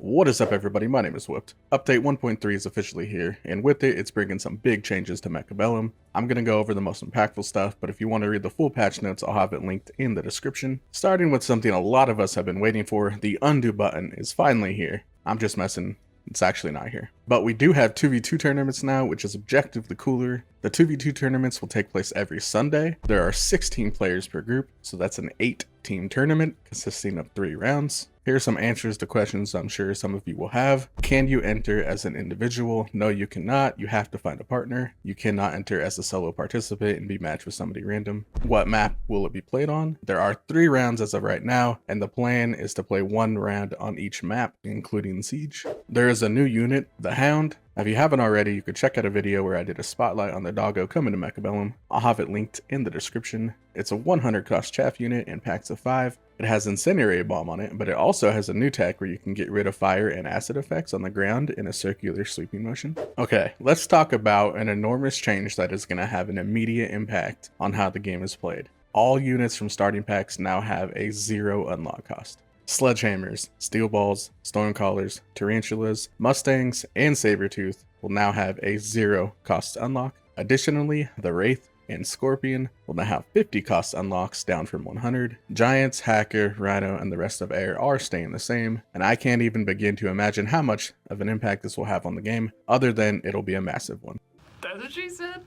What is up, everybody? My name is Whipped. Update 1.3 is officially here, and with it, it's bringing some big changes to Mechabellum. I'm going to go over the most impactful stuff, but if you want to read the full patch notes, I'll have it linked in the description. Starting with something a lot of us have been waiting for, the undo button is finally here. I'm just messing. It's actually not here. But we do have 2v2 tournaments now, which is objectively cooler. The 2v2 tournaments will take place every Sunday. There are 16 players per group, so that's an 8-team tournament consisting of 3 rounds. Here are some answers to questions I'm sure some of you will have. Can you enter as an individual? No, you cannot. You have to find a partner. You cannot enter as a solo participant and be matched with somebody random. What map will it be played on? There are 3 rounds as of right now, and the plan is to play 1 round on each map, including Siege. There is a new unit, the Hound. If you haven't already, you could check out a video where I did a spotlight on the doggo coming to Mechabellum. I'll have it linked in the description. It's a 100 cost chaff unit in packs of 5. It has incendiary bomb on it, but it also has a new tech where you can get rid of fire and acid effects on the ground in a circular sweeping motion. Okay, let's talk about an enormous change that is going to have an immediate impact on how the game is played. All units from starting packs now have a 0 unlock cost. Sledgehammers, steel balls, stormcallers, tarantulas, mustangs, and sabertooth will now have a 0 cost unlock. Additionally, the wraith and scorpion will now have 50 cost unlocks, down from 100. Giants, hacker, rhino, and the rest of air are staying the same, and I can't even begin to imagine how much of an impact this will have on the game, other than it'll be a massive one. That's what she said.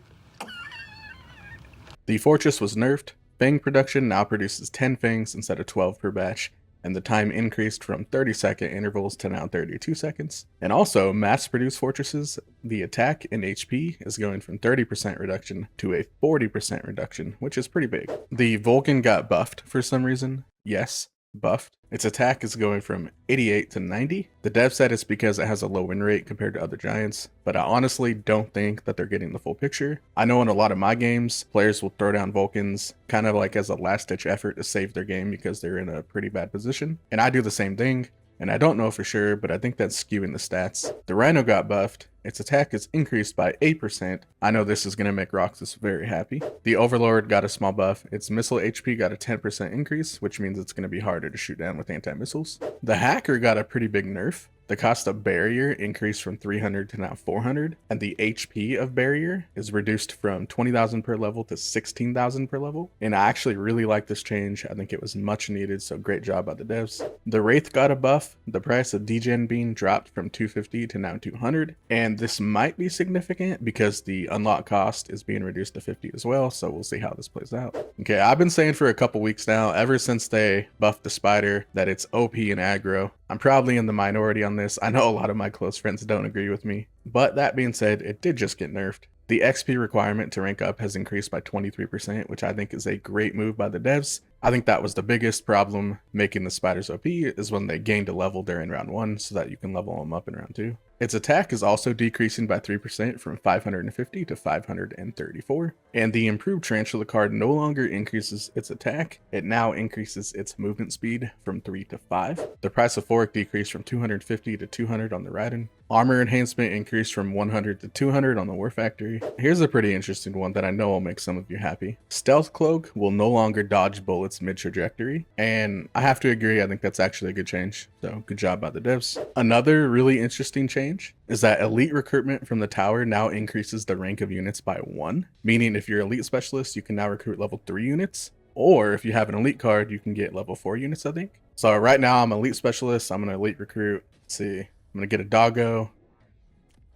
The fortress was nerfed. Fang production now produces 10 fangs instead of 12 per batch, and the time increased from 30-second intervals to now 32 seconds. And also, mass-produced fortresses, the attack and HP is going from 30% reduction to a 40% reduction, which is pretty big. The Vulcan got buffed for some reason. Yes, buffed. Its attack is going from 88 to 90. The dev said it's because it has a low win rate compared to other giants, but I honestly don't think that they're getting the full picture. I know in a lot of my games, players will throw down Vulcans kind of like as a last-ditch effort to save their game because they're in a pretty bad position, and I do the same thing. And I don't know for sure, but I think that's skewing the stats. The Rhino got buffed. Its attack is increased by 8%. I know this is going to make Roxas very happy. The Overlord got a small buff. Its missile HP got a 10% increase, which means it's going to be harder to shoot down with anti-missiles. The Hacker got a pretty big nerf. The cost of barrier increased from 300 to now 400, and the HP of barrier is reduced from 20,000 per level to 16,000 per level. And I actually really like this change. I think it was much needed, so great job by the devs. The Wraith got a buff. The price of degen bean dropped from 250 to now 200, and this might be significant because the unlock cost is being reduced to 50 as well, so we'll see how this plays out. Okay, I've been saying for a couple weeks now, ever since they buffed the spider, that it's OP and aggro. I'm probably in the minority on this. I know a lot of my close friends don't agree with me, but that being said, it did just get nerfed. The XP requirement to rank up has increased by 23%, which I think is a great move by the devs. I think that was the biggest problem making the spiders OP, is when they gained a level during round 1 so that you can level them up in round 2. Its attack is also decreasing by 3% from 550 to 534. And the improved Tarantula card no longer increases its attack, it now increases its movement speed from 3 to 5. The price of Fork decreased from 250 to 200 on the Raiden. Armor enhancement increased from 100 to 200 on the War Factory. Here's a pretty interesting one that I know will make some of you happy. Stealth Cloak will no longer dodge bullets mid-trajectory, and I have to agree, I think that's actually a good change, so good job by the devs. Another really interesting change is that elite recruitment from the tower now increases the rank of units by 1, meaning if you're elite specialist, you can now recruit level 3 units, or if you have an elite card, you can get level 4 units, I think. So right now I'm elite specialist, I'm gonna elite recruit. Let's see, I'm gonna get a doggo.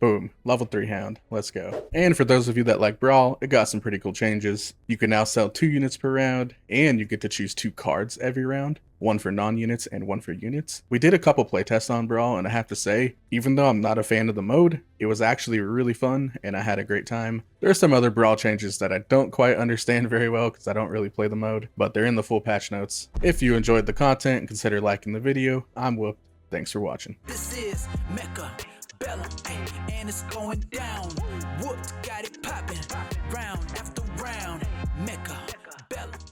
Boom, level 3 Hound, let's go. And for those of you that like Brawl, it got some pretty cool changes. You can now sell 2 units per round, and you get to choose 2 cards every round, 1 for non-units and 1 for units. We did a couple playtests on Brawl, and I have to say, even though I'm not a fan of the mode, it was actually really fun, and I had a great time. There are some other Brawl changes that I don't quite understand very well because I don't really play the mode, but they're in the full patch notes. If you enjoyed the content, consider liking the video. I'm Whooped. Thanks for watching. This is Mechabellum, and it's going down. Whooped, got it popping, round after round. Mechabellum.